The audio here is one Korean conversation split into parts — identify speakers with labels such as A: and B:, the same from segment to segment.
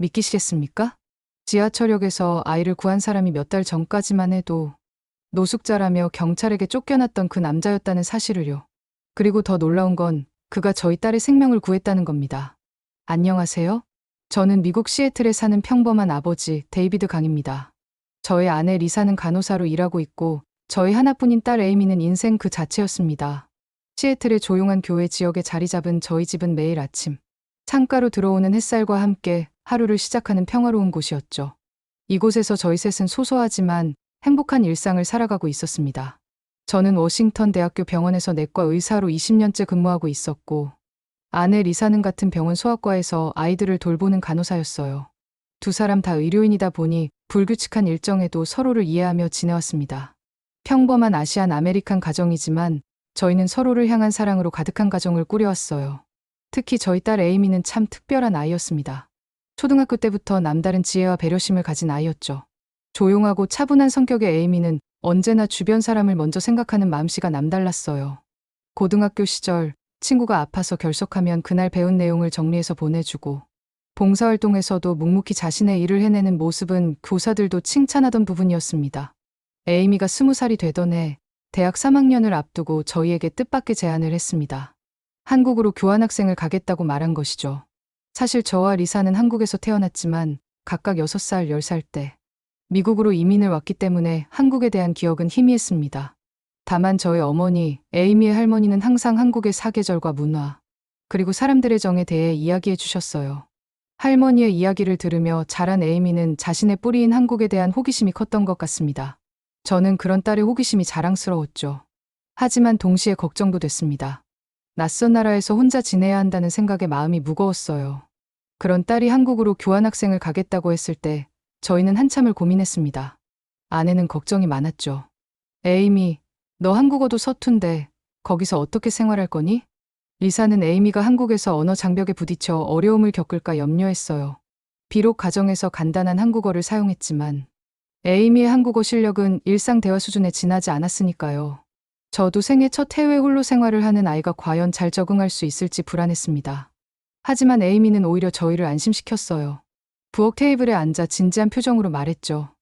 A: 믿기시겠습니까? 지하철역에서 아이를 구한 사람이 몇 달 전까지만 해도 노숙자라며 경찰에게 쫓겨났던 그 남자였다는 사실을요. 그리고 더 놀라운 건 그가 저희 딸의 생명을 구했다는 겁니다. 안녕하세요. 저는 미국 시애틀에 사는 평범한 아버지 데이비드 강입니다. 저의 아내 리사는 간호사로 일하고 있고 저희 하나뿐인 딸 에이미는 인생 그 자체였습니다. 시애틀의 조용한 교외 지역에 자리 잡은 저희 집은 매일 아침 창가로 들어오는 햇살과 함께 하루를 시작하는 평화로운 곳이었죠. 이곳에서 저희 셋은 소소하지만 행복한 일상을 살아가고 있었습니다. 저는 워싱턴 대학교 병원에서 내과 의사로 20년째 근무하고 있었고 아내 리사는 같은 병원 소아과에서 아이들을 돌보는 간호사였어요. 두 사람 다 의료인이다 보니 불규칙한 일정에도 서로를 이해하며 지내왔습니다. 평범한 아시안 아메리칸 가정이지만 저희는 서로를 향한 사랑으로 가득한 가정을 꾸려왔어요. 특히 저희 딸 에이미는 참 특별한 아이였습니다. 초등학교 때부터 남다른 지혜와 배려심을 가진 아이였죠. 조용하고 차분한 성격의 에이미는 언제나 주변 사람을 먼저 생각하는 마음씨가 남달랐어요. 고등학교 시절 친구가 아파서 결석하면 그날 배운 내용을 정리해서 보내주고 봉사활동에서도 묵묵히 자신의 일을 해내는 모습은 교사들도 칭찬하던 부분이었습니다. 에이미가 20살이 되던 해 대학 3학년을 앞두고 저희에게 뜻밖의 제안을 했습니다. 한국으로 교환학생을 가겠다고 말한 것이죠. 사실 저와 리사는 한국에서 태어났지만 각각 6살, 10살 때 미국으로 이민을 왔기 때문에 한국에 대한 기억은 희미했습니다. 다만 저희 어머니, 에이미의 할머니는 항상 한국의 사계절과 문화, 그리고 사람들의 정에 대해 이야기해 주셨어요. 할머니의 이야기를 들으며 자란 에이미는 자신의 뿌리인 한국에 대한 호기심이 컸던 것 같습니다. 저는 그런 딸의 호기심이 자랑스러웠죠. 하지만 동시에 걱정도 됐습니다. 낯선 나라에서 혼자 지내야 한다는 생각에 마음이 무거웠어요. 그런 딸이 한국으로 교환학생을 가겠다고 했을 때 저희는 한참을 고민했습니다. 아내는 걱정이 많았죠. 에이미, 너 한국어도 서툰데 거기서 어떻게 생활할 거니? 리사는 에이미가 한국에서 언어 장벽에 부딪혀 어려움을 겪을까 염려했어요. 비록 가정에서 간단한 한국어를 사용했지만 에이미의 한국어 실력은 일상 대화 수준에 지나지 않았으니까요. 저도 생애 첫 해외 홀로 생활을 하는 아이가 과연 잘 적응할 수 있을지 불안했습니다. 하지만 에이미는 오히려 저희를 안심시켰어요. 부엌 테이블에 앉아 진지한 표정으로 말했죠.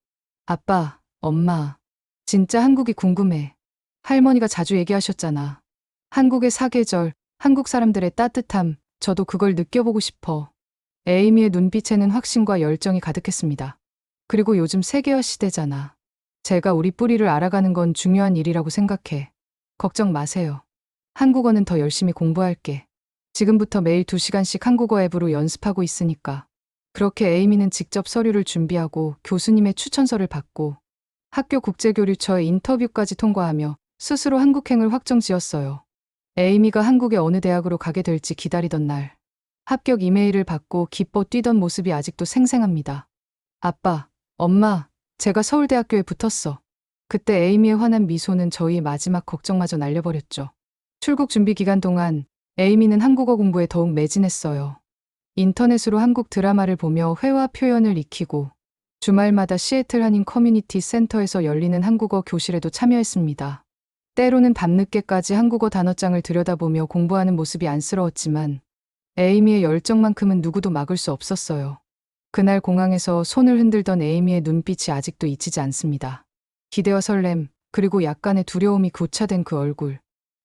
A: 아빠, 엄마, 진짜 한국이 궁금해. 할머니가 자주 얘기하셨잖아. 한국의 사계절, 한국 사람들의 따뜻함, 저도 그걸 느껴보고 싶어. 에이미의 눈빛에는 확신과 열정이 가득했습니다. 그리고 요즘 세계화 시대잖아. 제가 우리 뿌리를 알아가는 건 중요한 일이라고 생각해. 걱정 마세요. 한국어는 더 열심히 공부할게. 지금부터 매일 2시간씩 한국어 앱으로 연습하고 있으니까. 그렇게 에이미는 직접 서류를 준비하고 교수님의 추천서를 받고 학교 국제교류처의 인터뷰까지 통과하며 스스로 한국행을 확정지었어요. 에이미가 한국의 어느 대학으로 가게 될지 기다리던 날, 합격 이메일을 받고 기뻐 뛰던 모습이 아직도 생생합니다. 아빠, 엄마, 제가 서울대학교에 붙었어. 그때 에이미의 환한 미소는 저희의 마지막 걱정마저 날려버렸죠. 출국 준비 기간 동안 에이미는 한국어 공부에 더욱 매진했어요. 인터넷으로 한국 드라마를 보며 회화 표현을 익히고 주말마다 시애틀 한인 커뮤니티 센터에서 열리는 한국어 교실에도 참여했습니다. 때로는 밤늦게까지 한국어 단어장을 들여다보며 공부하는 모습이 안쓰러웠지만 에이미의 열정만큼은 누구도 막을 수 없었어요. 그날 공항에서 손을 흔들던 에이미의 눈빛이 아직도 잊히지 않습니다. 기대와 설렘, 그리고 약간의 두려움이 교차된 그 얼굴.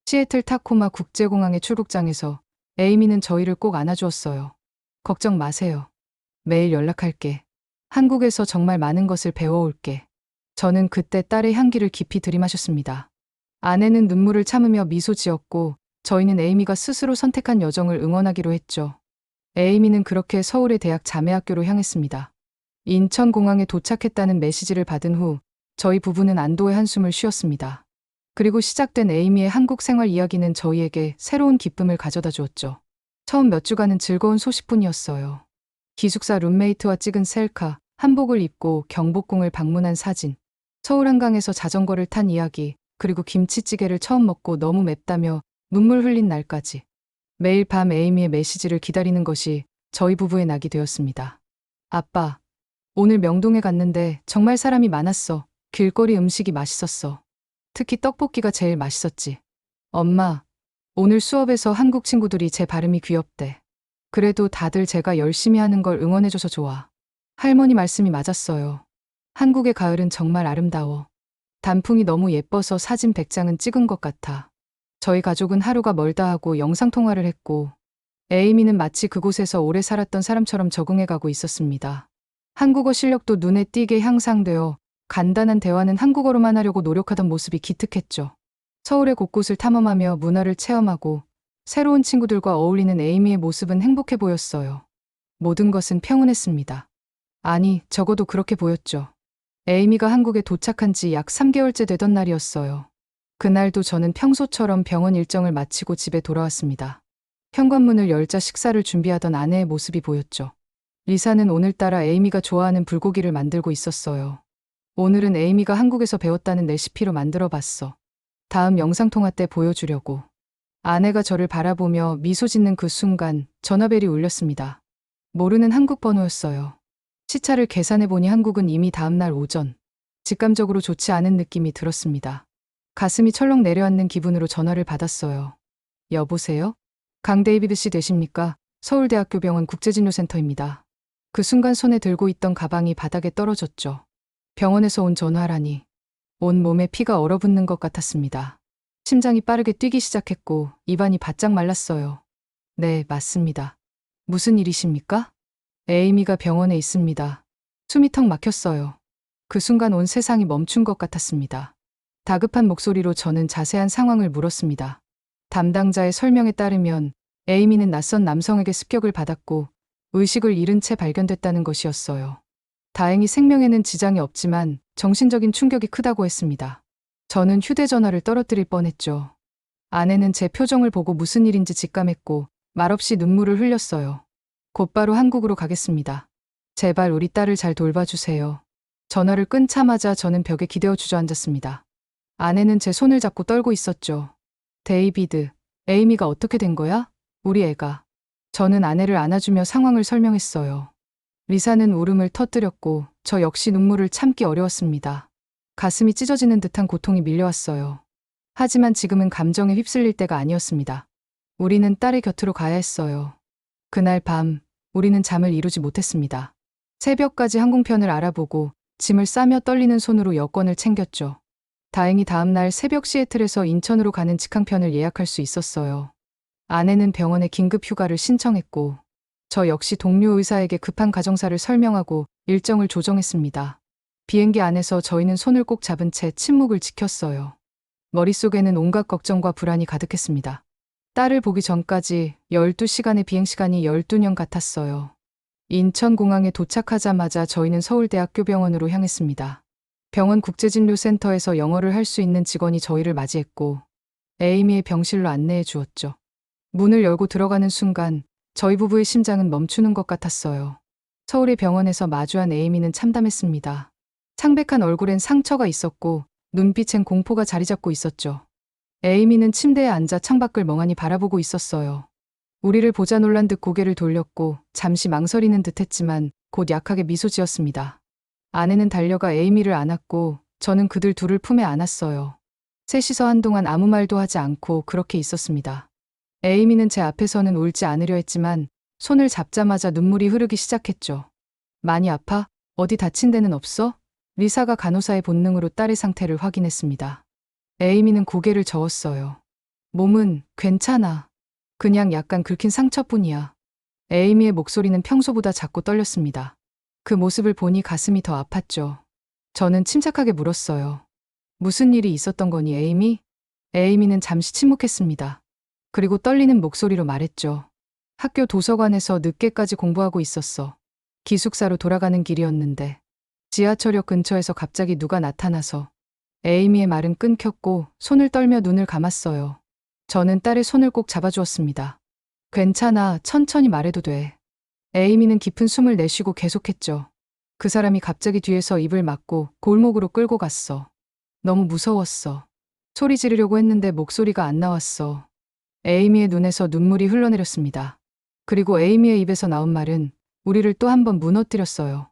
A: 시애틀 타코마 국제공항의 출국장에서 에이미는 저희를 꼭 안아주었어요. 걱정 마세요. 매일 연락할게. 한국에서 정말 많은 것을 배워올게. 저는 그때 딸의 향기를 깊이 들이마셨습니다. 아내는 눈물을 참으며 미소 지었고 저희는 에이미가 스스로 선택한 여정을 응원하기로 했죠. 에이미는 그렇게 서울의 대학 자매학교로 향했습니다. 인천공항에 도착했다는 메시지를 받은 후 저희 부부는 안도의 한숨을 쉬었습니다. 그리고 시작된 에이미의 한국 생활 이야기는 저희에게 새로운 기쁨을 가져다 주었죠. 처음 몇 주간은 즐거운 소식뿐이었어요. 기숙사 룸메이트와 찍은 셀카, 한복을 입고 경복궁을 방문한 사진, 서울 한강에서 자전거를 탄 이야기, 그리고 김치찌개를 처음 먹고 너무 맵다며 눈물 흘린 날까지. 매일 밤 에이미의 메시지를 기다리는 것이 저희 부부의 낙이 되었습니다. 아빠, 오늘 명동에 갔는데 정말 사람이 많았어. 길거리 음식이 맛있었어. 특히 떡볶이가 제일 맛있었지. 엄마, 오늘 수업에서 한국 친구들이 제 발음이 귀엽대. 그래도 다들 제가 열심히 하는 걸 응원해줘서 좋아. 할머니 말씀이 맞았어요. 한국의 가을은 정말 아름다워. 단풍이 너무 예뻐서 사진 100장은 찍은 것 같아. 저희 가족은 하루가 멀다 하고 영상통화를 했고, 에이미는 마치 그곳에서 오래 살았던 사람처럼 적응해가고 있었습니다. 한국어 실력도 눈에 띄게 향상되어 간단한 대화는 한국어로만 하려고 노력하던 모습이 기특했죠. 서울의 곳곳을 탐험하며 문화를 체험하고 새로운 친구들과 어울리는 에이미의 모습은 행복해 보였어요. 모든 것은 평온했습니다. 아니, 적어도 그렇게 보였죠. 에이미가 한국에 도착한 지 약 3개월째 되던 날이었어요. 그날도 저는 평소처럼 병원 일정을 마치고 집에 돌아왔습니다. 현관문을 열자 식사를 준비하던 아내의 모습이 보였죠. 리사는 오늘따라 에이미가 좋아하는 불고기를 만들고 있었어요. 오늘은 에이미가 한국에서 배웠다는 레시피로 만들어 봤어. 다음 영상통화 때 보여주려고. 아내가 저를 바라보며 미소 짓는 그 순간 전화벨이 울렸습니다. 모르는 한국 번호였어요. 시차를 계산해 보니 한국은 이미 다음날 오전. 직감적으로 좋지 않은 느낌이 들었습니다. 가슴이 철렁 내려앉는 기분으로 전화를 받았어요. 여보세요? 강데이비드 씨 되십니까? 서울대학교 병원 국제진료센터입니다. 그 순간 손에 들고 있던 가방이 바닥에 떨어졌죠. 병원에서 온 전화라니. 온 몸에 피가 얼어붙는 것 같았습니다. 심장이 빠르게 뛰기 시작했고 입안이 바짝 말랐어요. 네, 맞습니다. 무슨 일이십니까? 에이미가 병원에 있습니다. 숨이 턱 막혔어요. 그 순간 온 세상이 멈춘 것 같았습니다. 다급한 목소리로 저는 자세한 상황을 물었습니다. 담당자의 설명에 따르면 에이미는 낯선 남성에게 습격을 받았고 의식을 잃은 채 발견됐다는 것이었어요. 다행히 생명에는 지장이 없지만 정신적인 충격이 크다고 했습니다. 저는 휴대전화를 떨어뜨릴 뻔했죠. 아내는 제 표정을 보고 무슨 일인지 직감했고 말없이 눈물을 흘렸어요. 곧바로 한국으로 가겠습니다. 제발 우리 딸을 잘 돌봐주세요. 전화를 끊자마자 저는 벽에 기대어 주저앉았습니다. 아내는 제 손을 잡고 떨고 있었죠. 데이비드, 에이미가 어떻게 된 거야? 우리 애가. 저는 아내를 안아주며 상황을 설명했어요. 리사는 울음을 터뜨렸고 저 역시 눈물을 참기 어려웠습니다. 가슴이 찢어지는 듯한 고통이 밀려왔어요. 하지만 지금은 감정에 휩쓸릴 때가 아니었습니다. 우리는 딸의 곁으로 가야 했어요. 그날 밤 우리는 잠을 이루지 못했습니다. 새벽까지 항공편을 알아보고 짐을 싸며 떨리는 손으로 여권을 챙겼죠. 다행히 다음날 새벽 시애틀에서 인천으로 가는 직항편을 예약할 수 있었어요. 아내는 병원에 긴급 휴가를 신청했고 저 역시 동료 의사에게 급한 가정사를 설명하고 일정을 조정했습니다. 비행기 안에서 저희는 손을 꼭 잡은 채 침묵을 지켰어요. 머릿속에는 온갖 걱정과 불안이 가득했습니다. 딸을 보기 전까지 12시간의 비행시간이 12년 같았어요. 인천공항에 도착하자마자 저희는 서울대학교 병원으로 향했습니다. 병원 국제진료센터에서 영어를 할 수 있는 직원이 저희를 맞이했고 에이미의 병실로 안내해 주었죠. 문을 열고 들어가는 순간 저희 부부의 심장은 멈추는 것 같았어요. 서울의 병원에서 마주한 에이미는 참담했습니다. 창백한 얼굴엔 상처가 있었고 눈빛엔 공포가 자리 잡고 있었죠. 에이미는 침대에 앉아 창밖을 멍하니 바라보고 있었어요. 우리를 보자 놀란 듯 고개를 돌렸고 잠시 망설이는 듯 했지만 곧 약하게 미소 지었습니다. 아내는 달려가 에이미를 안았고 저는 그들 둘을 품에 안았어요. 셋이서 한동안 아무 말도 하지 않고 그렇게 있었습니다. 에이미는 제 앞에서는 울지 않으려 했지만 손을 잡자마자 눈물이 흐르기 시작했죠. 많이 아파? 어디 다친 데는 없어? 리사가 간호사의 본능으로 딸의 상태를 확인했습니다. 에이미는 고개를 저었어요. 몸은 괜찮아. 그냥 약간 긁힌 상처뿐이야. 에이미의 목소리는 평소보다 작고 떨렸습니다. 그 모습을 보니 가슴이 더 아팠죠. 저는 침착하게 물었어요. 무슨 일이 있었던 거니, 에이미? 에이미는 잠시 침묵했습니다. 그리고 떨리는 목소리로 말했죠. 학교 도서관에서 늦게까지 공부하고 있었어. 기숙사로 돌아가는 길이었는데 지하철역 근처에서 갑자기 누가 나타나서 에이미의 말은 끊겼고 손을 떨며 눈을 감았어요. 저는 딸의 손을 꼭 잡아주었습니다. 괜찮아, 천천히 말해도 돼. 에이미는 깊은 숨을 내쉬고 계속했죠. 그 사람이 갑자기 뒤에서 입을 막고 골목으로 끌고 갔어. 너무 무서웠어. 소리 지르려고 했는데 목소리가 안 나왔어. 에이미의 눈에서 눈물이 흘러내렸습니다. 그리고 에이미의 입에서 나온 말은 우리를 또 한 번 무너뜨렸어요.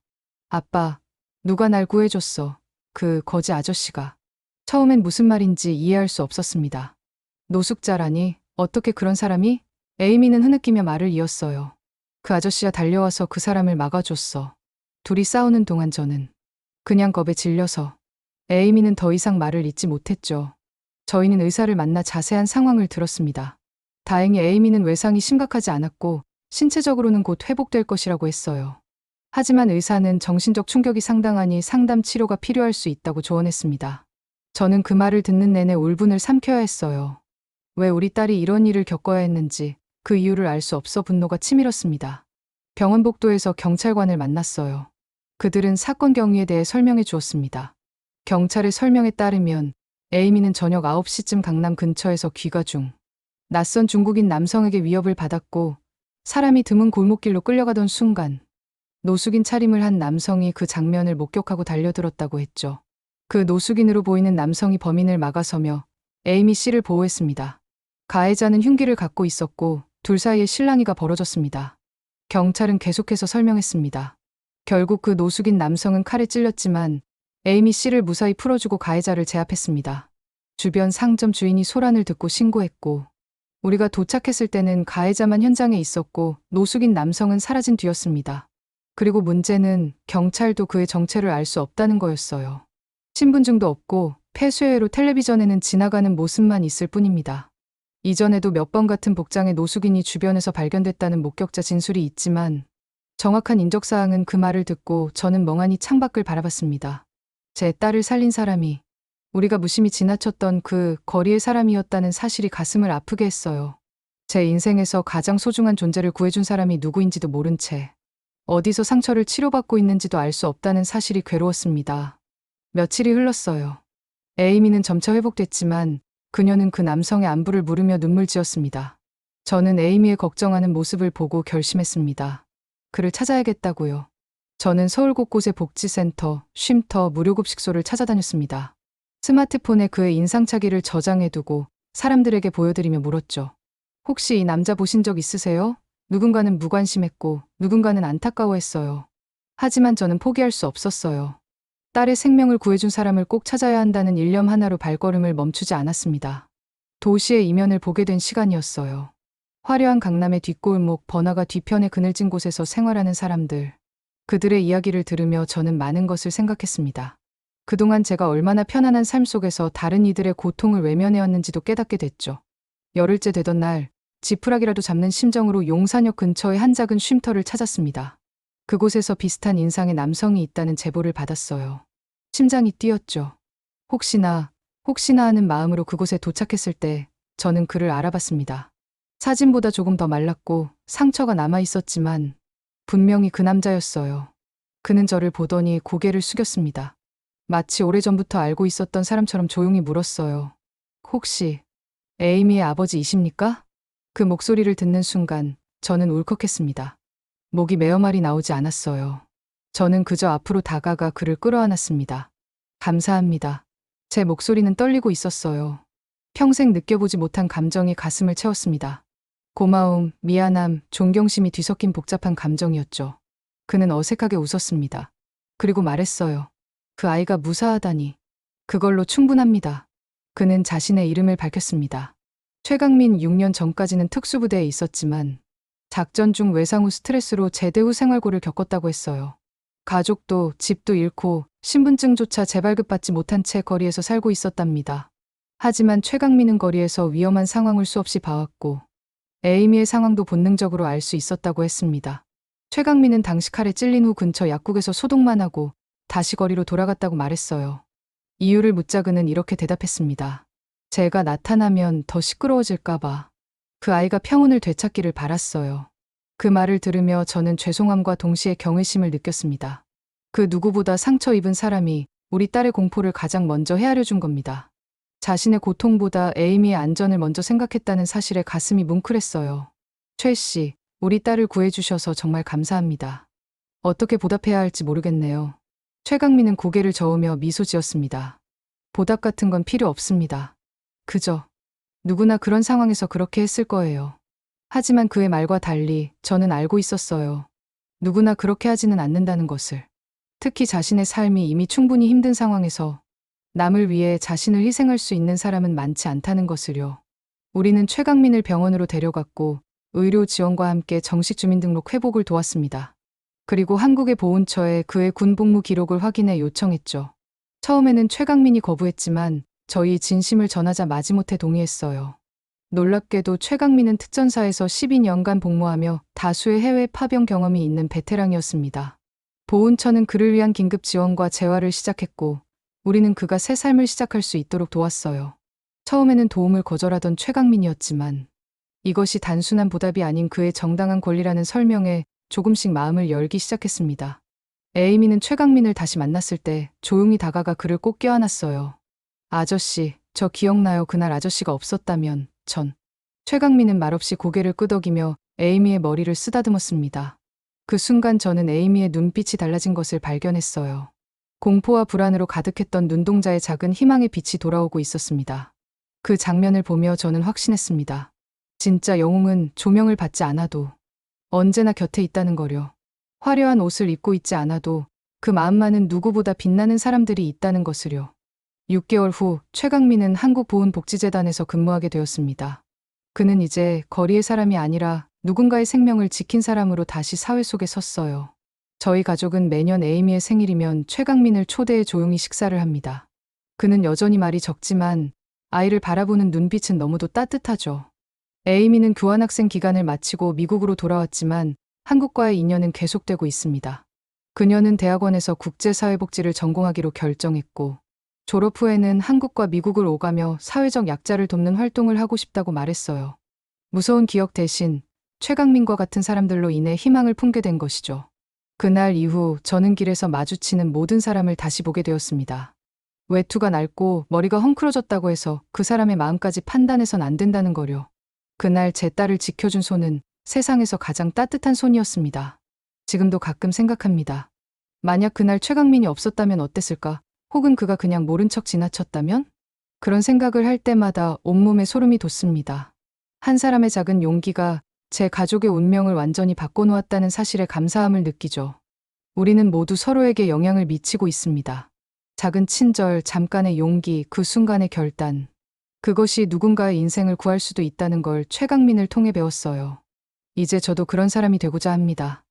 A: 아빠, 누가 날 구해줬어. 그 거지 아저씨가. 처음엔 무슨 말인지 이해할 수 없었습니다. 노숙자라니? 어떻게 그런 사람이? 에이미는 흐느끼며 말을 이었어요. 그 아저씨야 달려와서 그 사람을 막아줬어. 둘이 싸우는 동안 저는 그냥 겁에 질려서 에이미는 더 이상 말을 잇지 못했죠. 저희는 의사를 만나 자세한 상황을 들었습니다. 다행히 에이미는 외상이 심각하지 않았고 신체적으로는 곧 회복될 것이라고 했어요. 하지만 의사는 정신적 충격이 상당하니 상담 치료가 필요할 수 있다고 조언했습니다. 저는 그 말을 듣는 내내 울분을 삼켜야 했어요. 왜 우리 딸이 이런 일을 겪어야 했는지 그 이유를 알 수 없어 분노가 치밀었습니다. 병원 복도에서 경찰관을 만났어요. 그들은 사건 경위에 대해 설명해 주었습니다. 경찰의 설명에 따르면 에이미는 저녁 9시쯤 강남 근처에서 귀가 중 낯선 중국인 남성에게 위협을 받았고 사람이 드문 골목길로 끌려가던 순간 노숙인 차림을 한 남성이 그 장면을 목격하고 달려들었다고 했죠. 그 노숙인으로 보이는 남성이 범인을 막아서며 에이미 씨를 보호했습니다. 가해자는 흉기를 갖고 있었고 둘 사이에 실랑이가 벌어졌습니다. 경찰은 계속해서 설명했습니다. 결국 그 노숙인 남성은 칼에 찔렸지만 에이미 씨를 무사히 풀어주고 가해자를 제압했습니다. 주변 상점 주인이 소란을 듣고 신고했고 우리가 도착했을 때는 가해자만 현장에 있었고 노숙인 남성은 사라진 뒤였습니다. 그리고 문제는 경찰도 그의 정체를 알 수 없다는 거였어요. 신분증도 없고 폐쇄회로 텔레비전에는 지나가는 모습만 있을 뿐입니다. 이전에도 몇 번 같은 복장의 노숙인이 주변에서 발견됐다는 목격자 진술이 있지만 정확한 인적사항은 그 말을 듣고 저는 멍하니 창밖을 바라봤습니다. 제 딸을 살린 사람이 우리가 무심히 지나쳤던 그 거리의 사람이었다는 사실이 가슴을 아프게 했어요. 제 인생에서 가장 소중한 존재를 구해준 사람이 누구인지도 모른 채 어디서 상처를 치료받고 있는지도 알 수 없다는 사실이 괴로웠습니다. 며칠이 흘렀어요. 에이미는 점차 회복됐지만 그녀는 그 남성의 안부를 물으며 눈물 지었습니다. 저는 에이미의 걱정하는 모습을 보고 결심했습니다. 그를 찾아야겠다고요. 저는 서울 곳곳의 복지센터, 쉼터, 무료급식소를 찾아다녔습니다. 스마트폰에 그의 인상착의를 저장해두고 사람들에게 보여드리며 물었죠. 혹시 이 남자 보신 적 있으세요? 누군가는 무관심했고 누군가는 안타까워했어요. 하지만 저는 포기할 수 없었어요. 딸의 생명을 구해준 사람을 꼭 찾아야 한다는 일념 하나로 발걸음을 멈추지 않았습니다. 도시의 이면을 보게 된 시간이었어요. 화려한 강남의 뒷골목, 번화가 뒤편의 그늘진 곳에서 생활하는 사람들. 그들의 이야기를 들으며 저는 많은 것을 생각했습니다. 그동안 제가 얼마나 편안한 삶 속에서 다른 이들의 고통을 외면해왔는지도 깨닫게 됐죠. 열흘째 되던 날, 지푸라기라도 잡는 심정으로 용산역 근처의 한 작은 쉼터를 찾았습니다. 그곳에서 비슷한 인상의 남성이 있다는 제보를 받았어요. 심장이 뛰었죠. 혹시나 하는 마음으로 그곳에 도착했을 때 저는 그를 알아봤습니다. 사진보다 조금 더 말랐고 상처가 남아 있었지만 분명히 그 남자였어요. 그는 저를 보더니 고개를 숙였습니다. 마치 오래전부터 알고 있었던 사람처럼 조용히 물었어요. 혹시 에이미의 아버지이십니까? 그 목소리를 듣는 순간 저는 울컥했습니다. 목이 메어 말이 나오지 않았어요. 저는 그저 앞으로 다가가 그를 끌어안았습니다. 감사합니다. 제 목소리는 떨리고 있었어요. 평생 느껴보지 못한 감정이 가슴을 채웠습니다. 고마움, 미안함, 존경심이 뒤섞인 복잡한 감정이었죠. 그는 어색하게 웃었습니다. 그리고 말했어요. 그 아이가 무사하다니. 그걸로 충분합니다. 그는 자신의 이름을 밝혔습니다. 최강민 6년 전까지는 특수부대에 있었지만 작전 중 외상 후 스트레스로 제대 후 생활고를 겪었다고 했어요. 가족도 집도 잃고 신분증조차 재발급받지 못한 채 거리에서 살고 있었답니다. 하지만 최강민은 거리에서 위험한 상황을 수없이 봐왔고 에이미의 상황도 본능적으로 알 수 있었다고 했습니다. 최강민은 당시 칼에 찔린 후 근처 약국에서 소독만 하고 다시 거리로 돌아갔다고 말했어요. 이유를 묻자 그는 이렇게 대답했습니다. 제가 나타나면 더 시끄러워질까봐 그 아이가 평온을 되찾기를 바랐어요. 그 말을 들으며 저는 죄송함과 동시에 경외심을 느꼈습니다. 그 누구보다 상처 입은 사람이 우리 딸의 공포를 가장 먼저 헤아려 준 겁니다. 자신의 고통보다 에이미의 안전을 먼저 생각했다는 사실에 가슴이 뭉클했어요. 최 씨, 우리 딸을 구해주셔서 정말 감사합니다. 어떻게 보답해야 할지 모르겠네요. 최강민은 고개를 저으며 미소 지었습니다. 보답 같은 건 필요 없습니다. 그저 누구나 그런 상황에서 그렇게 했을 거예요. 하지만 그의 말과 달리 저는 알고 있었어요. 누구나 그렇게 하지는 않는다는 것을. 특히 자신의 삶이 이미 충분히 힘든 상황에서 남을 위해 자신을 희생할 수 있는 사람은 많지 않다는 것을요. 우리는 최강민을 병원으로 데려갔고 의료 지원과 함께 정식 주민등록 회복을 도왔습니다. 그리고 한국의 보훈처에 그의 군복무 기록을 확인해 요청했죠. 처음에는 최강민이 거부했지만 저희 진심을 전하자 마지못해 동의했어요. 놀랍게도 최강민은 특전사에서 12년간 복무하며 다수의 해외 파병 경험이 있는 베테랑이었습니다. 보훈처는 그를 위한 긴급 지원과 재활을 시작했고 우리는 그가 새 삶을 시작할 수 있도록 도왔어요. 처음에는 도움을 거절하던 최강민이었지만 이것이 단순한 보답이 아닌 그의 정당한 권리라는 설명에 조금씩 마음을 열기 시작했습니다. 에이미는 최강민을 다시 만났을 때 조용히 다가가 그를 꼭 껴안았어요. 아저씨, 저 기억나요. 그날 아저씨가 없었다면 전. 최강민은 말없이 고개를 끄덕이며 에이미의 머리를 쓰다듬었습니다. 그 순간 저는 에이미의 눈빛이 달라진 것을 발견했어요. 공포와 불안으로 가득했던 눈동자에 작은 희망의 빛이 돌아오고 있었습니다. 그 장면을 보며 저는 확신했습니다. 진짜 영웅은 조명을 받지 않아도 언제나 곁에 있다는 거려. 화려한 옷을 입고 있지 않아도 그 마음만은 누구보다 빛나는 사람들이 있다는 것을요. 6개월 후 최강민은 한국보훈복지재단에서 근무하게 되었습니다. 그는 이제 거리의 사람이 아니라 누군가의 생명을 지킨 사람으로 다시 사회 속에 섰어요. 저희 가족은 매년 에이미의 생일이면 최강민을 초대해 조용히 식사를 합니다. 그는 여전히 말이 적지만 아이를 바라보는 눈빛은 너무도 따뜻하죠. 에이미는 교환학생 기간을 마치고 미국으로 돌아왔지만 한국과의 인연은 계속되고 있습니다. 그녀는 대학원에서 국제사회복지를 전공하기로 결정했고 졸업 후에는 한국과 미국을 오가며 사회적 약자를 돕는 활동을 하고 싶다고 말했어요. 무서운 기억 대신 최강민과 같은 사람들로 인해 희망을 품게 된 것이죠. 그날 이후 저는 길에서 마주치는 모든 사람을 다시 보게 되었습니다. 외투가 낡고 머리가 헝클어졌다고 해서 그 사람의 마음까지 판단해선 안 된다는 거려. 그날 제 딸을 지켜준 손은 세상에서 가장 따뜻한 손이었습니다. 지금도 가끔 생각합니다. 만약 그날 최강민이 없었다면 어땠을까? 혹은 그가 그냥 모른 척 지나쳤다면? 그런 생각을 할 때마다 온몸에 소름이 돋습니다. 한 사람의 작은 용기가 제 가족의 운명을 완전히 바꿔놓았다는 사실에 감사함을 느끼죠. 우리는 모두 서로에게 영향을 미치고 있습니다. 작은 친절, 잠깐의 용기, 그 순간의 결단. 그것이 누군가의 인생을 구할 수도 있다는 걸 최강민을 통해 배웠어요. 이제 저도 그런 사람이 되고자 합니다.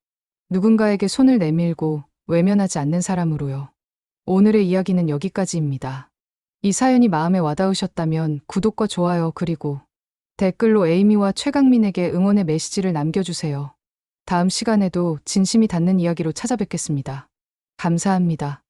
A: 누군가에게 손을 내밀고 외면하지 않는 사람으로요. 오늘의 이야기는 여기까지입니다. 이 사연이 마음에 와닿으셨다면 구독과 좋아요 그리고 댓글로 에이미와 최강민에게 응원의 메시지를 남겨주세요. 다음 시간에도 진심이 닿는 이야기로 찾아뵙겠습니다. 감사합니다.